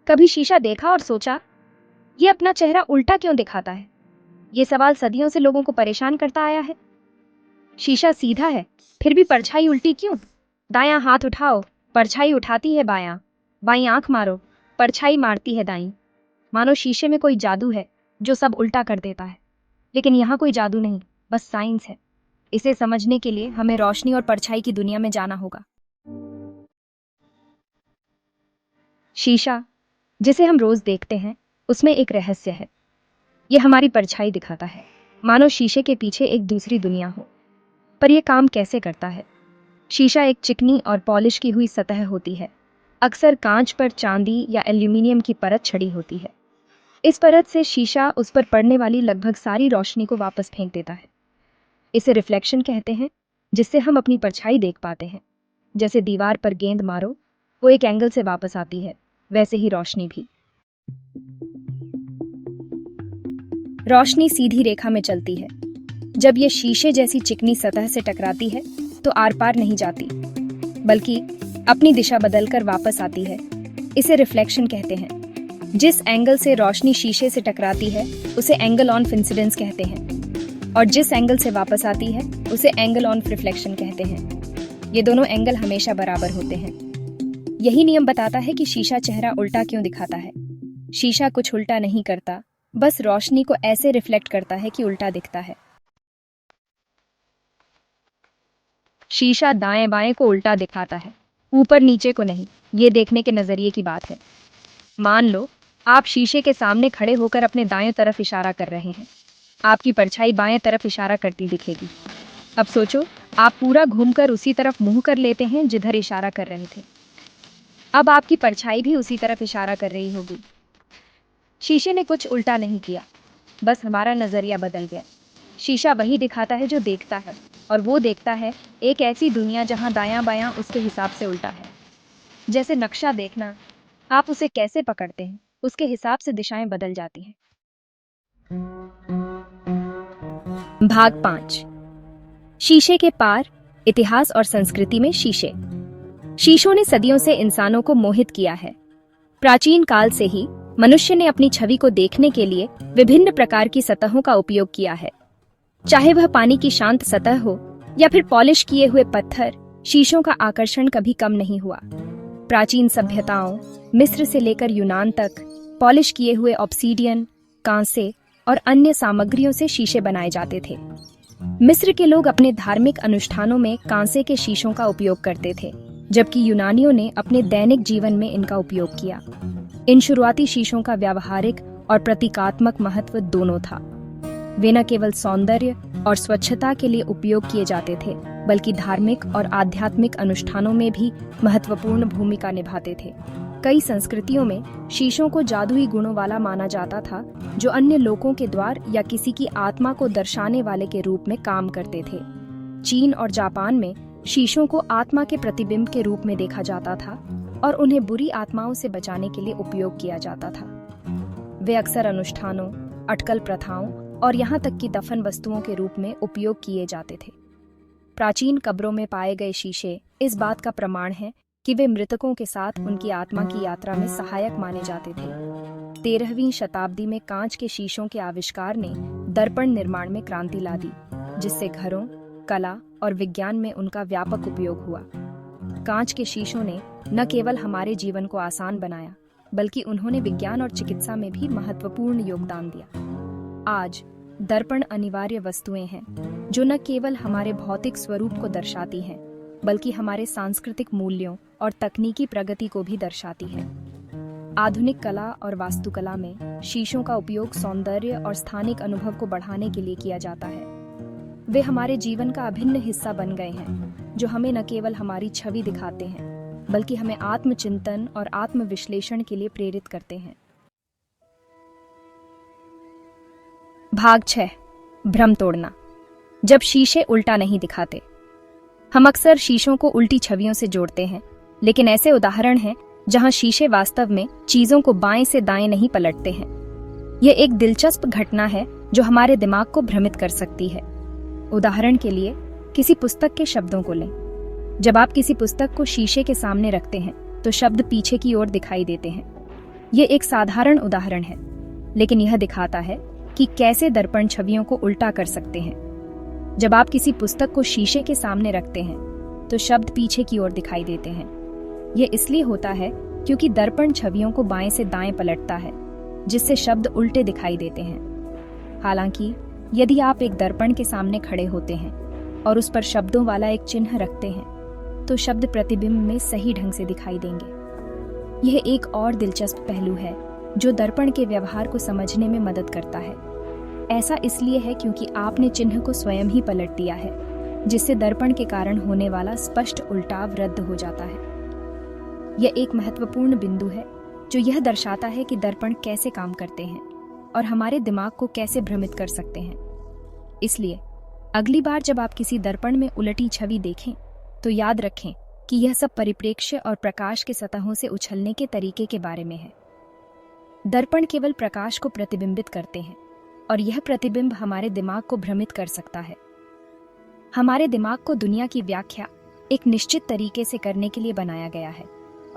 कभी शीशा देखा और सोचा, ये अपना चेहरा उल्टा क्यों दिखाता है? ये सवाल सदियों से लोगों को परेशान करता आया है। शीशा सीधा है, फिर भी परछाई उल्टी क्यों? दायां हाथ उठाओ, परछाई उठाती है बायां। बाईं आंख मारो, परछाई मारती है दाईं। मानो शीशे में कोई जादू है जो सब उल्टा कर देता है। लेकिन यहाँ कोई जादू नहीं, बस साइंस है। इसे समझने के लिए हमें रोशनी और परछाई की दुनिया में जाना होगा। शीशा, जिसे हम रोज देखते हैं, उसमें एक रहस्य है। ये हमारी परछाई दिखाता है, मानो शीशे के पीछे एक दूसरी दुनिया हो। पर यह काम कैसे करता है? शीशा एक चिकनी और पॉलिश की हुई सतह होती है। अक्सर कांच पर चांदी या एल्यूमिनियम की परत छड़ी होती है। इस परत से शीशा उस पर पड़ने वाली लगभग सारी रोशनी को वापस फेंक देता है। इसे रिफ्लेक्शन कहते हैं, जिससे हम अपनी परछाई देख पाते हैं। जैसे दीवार पर गेंद मारो, वो एक एंगल से वापस आती है, वैसे ही रोशनी भी। रोशनी सीधी रेखा में चलती है। जब ये शीशे जैसी चिकनी सतह से टकराती है तो आर पार नहीं जाती, बल्कि अपनी दिशा बदलकर वापस आती है। इसे रिफ्लेक्शन कहते हैं। जिस एंगल से रोशनी शीशे से टकराती है उसे एंगल ऑन इंसिडेंस कहते हैं, और जिस एंगल से वापस आती है उसे एंगल ऑन रिफ्लेक्शन कहते हैं। ये दोनों एंगल हमेशा बराबर होते हैं। यही नियम बताता है कि शीशा चेहरा उल्टा क्यों दिखाता है। शीशा कुछ उल्टा नहीं करता, बस रोशनी को ऐसे रिफ्लेक्ट करता है कि उल्टा दिखता है। शीशा दाएं बाएं को उल्टा दिखाता है, ऊपर नीचे को नहीं। ये देखने के नजरिए की बात है। मान लो आप शीशे के सामने खड़े होकर अपने दाएं तरफ इशारा कर रहे हैं। आपकी परछाई बाएं तरफ इशारा करती दिखेगी। अब सोचो, आप पूरा घूमकर उसी तरफ मुंह कर लेते हैं जिधर इशारा कर रहे थे। अब आपकी परछाई भी उसी तरफ इशारा कर रही होगी। शीशे ने कुछ उल्टा नहीं किया, बस हमारा नजरिया बदल गया। शीशा वही दिखाता है जो देखता है, और वो देखता है एक ऐसी दुनिया जहां दायां बायां उसके हिसाब से उल्टा है। जैसे नक्शा देखना, आप उसे कैसे पकड़ते हैं उसके हिसाब से दिशाएं बदल जाती हैं। भाग 5। शीशे के पार, इतिहास और संस्कृति में शीशे। शीशों ने सदियों से इंसानों को मोहित किया है। प्राचीन काल से ही मनुष्य ने अपनी छवि को देखने के लिए विभिन्न प्रकार की सतहों का उपयोग किया है। चाहे वह पानी की शांत सतह हो या फिर पॉलिश किए हुए पत्थर, शीशों का आकर्षण कभी कम नहीं हुआ। प्राचीन सभ्यताओं, मिस्र से लेकर यूनान तक, पॉलिश किए हुए ऑब्सीडियन, कांसे और अन्य सामग्रियों से शीशे बनाए जाते थे। मिस्र के लोग अपने धार्मिक अनुष्ठानों में कांसे के शीशों का उपयोग करते थे, जबकि यूनानियों ने अपने दैनिक जीवन में इनका उपयोग किया। इन शुरुआती शीशों का व्यावहारिक और प्रतीकात्मक महत्व दोनों था। वे न केवल सौंदर्य और स्वच्छता के लिए उपयोग किए जाते थे, बल्कि धार्मिक और आध्यात्मिक अनुष्ठानों में भी महत्वपूर्ण भूमिका निभाते थे। कई संस्कृतियों में शीशों को जादुई गुणों वाला माना जाता था, जो अन्य लोगों के द्वार या किसी की आत्मा को दर्शाने वाले के रूप में काम करते थे। चीन और जापान में शीशों को आत्मा के प्रतिबिंब के रूप में देखा जाता था और उन्हें बुरी आत्माओं से बचाने के लिए उपयोग किया जाता था। वे अक्सर अनुष्ठानों, अटकल प्रथाओं और यहाँ तक कि दफन वस्तुओं के रूप में उपयोग किए जाते थे। प्राचीन कब्रों में पाए गए शीशे इस बात का प्रमाण है कि वे मृतकों के साथ उनकी आत्मा की यात्रा में सहायक माने जाते थे। 13वीं शताब्दी में कांच के शीशों के आविष्कार ने दर्पण निर्माण में क्रांति ला दी, जिससे घरों, कला और विज्ञान में उनका व्यापक उपयोग हुआ। कांच के शीशों ने न केवल हमारे जीवन को आसान बनाया, बल्कि उन्होंने विज्ञान और चिकित्सा में भी महत्वपूर्ण योगदान दिया। आज दर्पण अनिवार्य वस्तुएं हैं जो न केवल हमारे भौतिक स्वरूप को दर्शाती हैं, बल्कि हमारे सांस्कृतिक मूल्यों और तकनीकी प्रगति को भी दर्शाती हैं। आधुनिक कला और वास्तुकला में शीशों का उपयोग सौंदर्य और स्थानिक अनुभव को बढ़ाने के लिए किया जाता है। वे हमारे जीवन का अभिन्न हिस्सा बन गए हैं, जो हमें न केवल हमारी छवि दिखाते हैं, बल्कि हमें आत्मचिंतन और आत्मविश्लेषण के लिए प्रेरित करते हैं। भाग 6। भ्रम तोड़ना। जब शीशे उल्टा नहीं दिखाते। हम अक्सर शीशों को उल्टी छवियों से जोड़ते हैं, लेकिन ऐसे उदाहरण हैं जहां शीशे वास्तव में चीजों को बाएं से दाएं नहीं पलटते हैं। यह एक दिलचस्प घटना है जो हमारे दिमाग को भ्रमित कर सकती है। उदाहरण के लिए, किसी पुस्तक के शब्दों को लें। जब आप किसी पुस्तक को शीशे के सामने रखते हैं तो शब्द पीछे की ओर दिखाई देते हैं। ये एक साधारण उदाहरण है, लेकिन यह दिखाता है कि कैसे दर्पण छवियों को उल्टा कर सकते हैं। जब आप किसी पुस्तक को शीशे के सामने रखते हैं तो शब्द पीछे की ओर दिखाई देते हैं। यह इसलिए होता है क्योंकि दर्पण छवियों को बाएं से दाएं पलटता है, जिससे शब्द उल्टे दिखाई देते हैं। हालांकि यदि आप एक दर्पण के सामने खड़े होते हैं और उस पर शब्दों वाला एक चिन्ह रखते हैं तो शब्द प्रतिबिंब में सही ढंग से दिखाई देंगे। यह एक और दिलचस्प पहलू है जो दर्पण के व्यवहार को समझने में मदद करता है। ऐसा इसलिए है क्योंकि आपने चिन्ह को स्वयं ही पलट दिया है, जिससे दर्पण के कारण होने वाला स्पष्ट उल्टाव रद्द हो जाता है। यह एक महत्वपूर्ण बिंदु है जो यह दर्शाता है कि दर्पण कैसे काम करते हैं और हमारे दिमाग को कैसे भ्रमित कर सकते हैं। इसलिए अगली बार जब आप किसी दर्पण में उलटी छवि देखें तो याद रखें कि यह सब परिप्रेक्ष्य और प्रकाश के सतहों से उछलने के तरीके के बारे में है। दर्पण केवल प्रकाश को प्रतिबिंबित करते हैं और यह प्रतिबिंब हमारे दिमाग को भ्रमित कर सकता है। हमारे दिमाग को दुनिया की व्याख्या एक निश्चित तरीके से करने के लिए बनाया गया है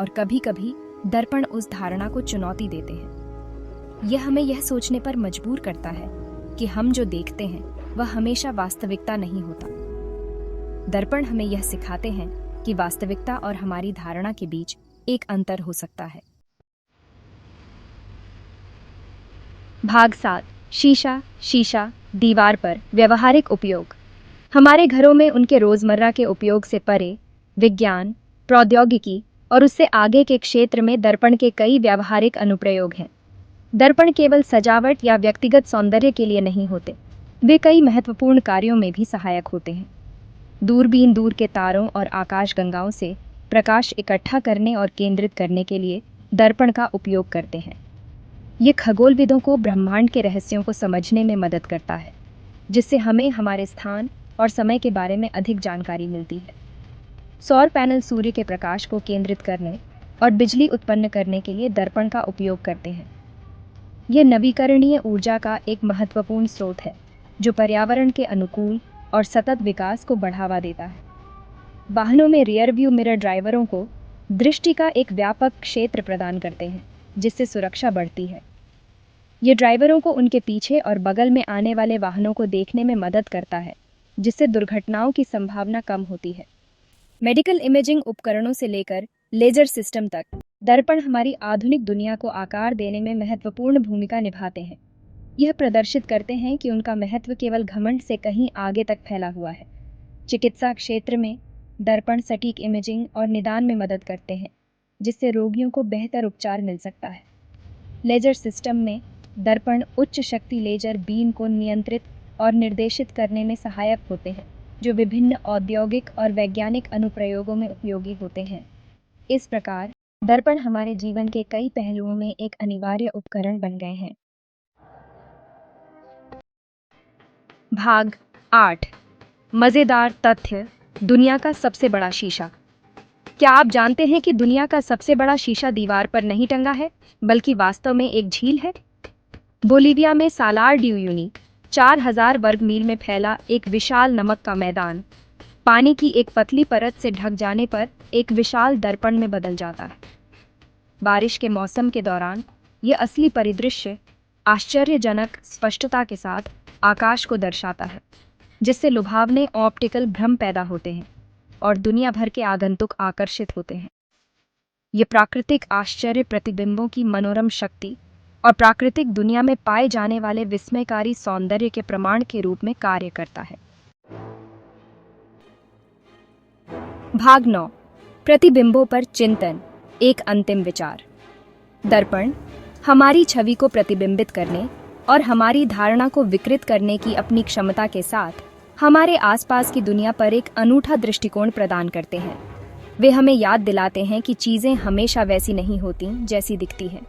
और कभी-कभी दर्पण उस धारणा को चुनौती देते हैं। यह हमें यह सोचने पर मजबूर करता है कि हम जो देखते हैं वह हमेशा वास्तविकता नहीं होता। दर्पण हमें यह सिखाते हैं कि वास्तविकता और हमारी धारणा के बीच एक अंतर हो सकता है। भाग 7 शीशा दीवार पर व्यवहारिक उपयोग। हमारे घरों में उनके रोजमर्रा के उपयोग से परे विज्ञान, प्रौद्योगिकी और उससे आगे के क्षेत्र में दर्पण के कई व्यावहारिक अनुप्रयोग हैं। दर्पण केवल सजावट या व्यक्तिगत सौंदर्य के लिए नहीं होते, वे कई महत्वपूर्ण कार्यों में भी सहायक होते हैं। दूरबीन दूर के तारों और आकाशगंगाओं से प्रकाश इकट्ठा करने और केंद्रित करने के लिए दर्पण का उपयोग करते हैं। ये खगोलविदों को ब्रह्मांड के रहस्यों को समझने में मदद करता है, जिससे हमें हमारे स्थान और समय के बारे में अधिक जानकारी मिलती है। सौर पैनल सूर्य के प्रकाश को केंद्रित करने और बिजली उत्पन्न करने के लिए दर्पण का उपयोग करते हैं। यह नवीकरणीय ऊर्जा का एक महत्वपूर्ण स्रोत है जो पर्यावरण के अनुकूल और सतत विकास को बढ़ावा देता है। वाहनों में रियर व्यू मिरर ड्राइवरों को दृष्टि का एक व्यापक क्षेत्र प्रदान करते हैं, जिससे सुरक्षा बढ़ती है। ये ड्राइवरों को उनके पीछे और बगल में आने वाले वाहनों को देखने में मदद करता है, जिससे दुर्घटनाओं की संभावना कम होती है। मेडिकल इमेजिंग उपकरणों से लेकर लेजर सिस्टम तक, दर्पण हमारी आधुनिक दुनिया को आकार देने में महत्वपूर्ण भूमिका निभाते हैं। यह प्रदर्शित करते हैं कि उनका महत्व केवल घमंड से कहीं आगे तक फैला हुआ है। चिकित्सा क्षेत्र में दर्पण सटीक इमेजिंग और निदान में मदद करते हैं, जिससे रोगियों को बेहतर उपचार मिल सकता है। लेजर सिस्टम में दर्पण उच्च शक्ति लेजर बीम को नियंत्रित और निर्देशित करने में सहायक होते हैं, जो विभिन्न औद्योगिक और वैज्ञानिक अनुप्रयोगों में उपयोगी होते हैं। इस प्रकार दर्पण हमारे जीवन के कई पहलुओं में एक अनिवार्य उपकरण बन गए हैं। भाग 8 मजेदार तथ्य, दुनिया का सबसे बड़ा शीशा। क्या आप जानते हैं कि दुनिया का सबसे बड़ा शीशा दीवार पर नहीं टंगा है, बल्कि वास्तव में एक झील है? बोलीविया में सालार डी उयुनी 4000 वर्ग मील में फैला एक विशाल नमक का मैदान पानी की एक पतली परत से ढक जाने पर एक विशाल दर्पण में बदल जाता है। बारिश के मौसम के दौरान यह असली परिदृश्य आश्चर्यजनक स्पष्टता के साथ आकाश को दर्शाता है, जिससे लुभावने ऑप्टिकल भ्रम पैदा होते हैं और दुनिया भर के आगंतुक आकर्षित होते हैं। ये प्राकृतिक आश्चर्य प्रतिबिंबों की मनोरम शक्ति और प्राकृतिक दुनिया में पाए जाने वाले विस्मयकारी सौंदर्य के प्रमाण के रूप में कार्य करता है। भाग 9 प्रतिबिंबों पर चिंतन, एक अंतिम विचार। दर्पण हमारी छवि को प्रतिबिंबित करने और हमारी धारणा को विकृत करने की अपनी क्षमता के साथ हमारे आसपास की दुनिया पर एक अनूठा दृष्टिकोण प्रदान करते हैं। वे हमें याद दिलाते हैं कि चीजें हमेशा वैसी नहीं होती जैसी दिखती हैं,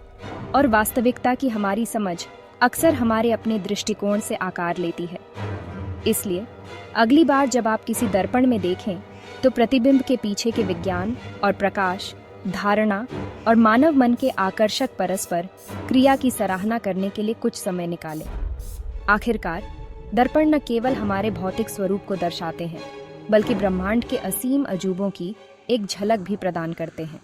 और वास्तविकता की हमारी समझ अक्सर हमारे अपने दृष्टिकोण से आकार लेती है। इसलिए अगली बार जब आप किसी दर्पण में देखें तो प्रतिबिंब के पीछे के विज्ञान और प्रकाश, धारणा और मानव मन के आकर्षक परस्पर क्रिया की सराहना करने के लिए कुछ समय निकालें। आखिरकार दर्पण न केवल हमारे भौतिक स्वरूप को दर्शाते हैं, बल्कि ब्रह्मांड के असीम अजूबों की एक झलक भी प्रदान करते हैं।